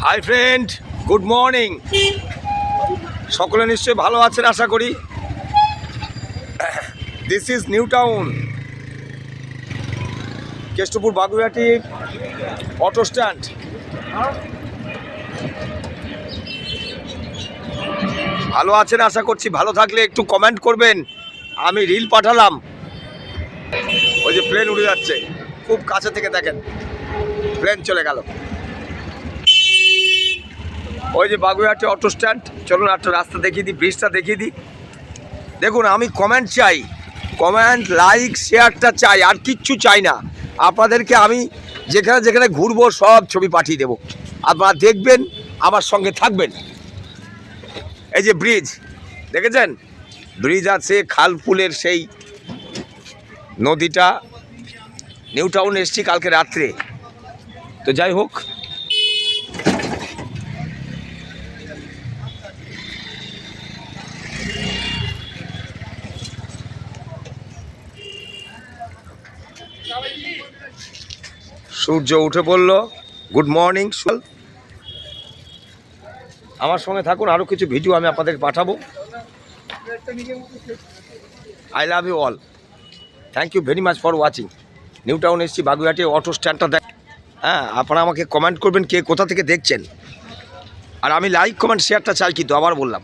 Hi friend, good morning. সকলে নিশ্চয়ই ভালো আছেন আশা করি। This is new town, Keshtopur Baguiati auto stand. ভালো আছেন আশা করছি। ভালো থাকলে একটু কমেন্ট করবেন। আমি রিল পাঠালাম, ওই যে প্লেন উড়ে যাচ্ছে, খুব কাছে থেকে দেখেন, প্লেন চলে গেল। ওই যে বাগুইহাটি অটো স্ট্যান্ড। চলুন একটা রাস্তা দেখিয়ে দিই, ব্রিজটা দেখিয়ে দিই। দেখুন, আমি কমেন্ট চাই, কমেন্ট, লাইক, শেয়ারটা চাই, আর কিচ্ছু চাই না। আপনাদেরকে আমি যেখানে যেখানে ঘুরবো সব ছবি পাঠিয়ে দেবো, আপনারা দেখবেন, আমার সঙ্গে থাকবেন। এই যে ব্রিজ দেখেছেন, ব্রিজ আছে, খালপুলের সেই নদীটা। নিউ টাউন এসছি কালকে রাত্রে। তো যাই হোক, সূর্য উঠে পড়ল। Good morning. আমার সঙ্গে থাকুন, আরও কিছু ভিডিও আমি আপনাদের পাঠাবো। I love you all. Thank you very much for watching. New Town এসছি, বাগুইহাটি অটো স্ট্যান্ডটা দেখ। হ্যাঁ, আপনারা আমাকে কমেন্ট করবেন কে কোথা থেকে দেখছেন। আর আমি লাইক, কমেন্ট, শেয়ারটা চাই, কিন্তু আবার বললাম।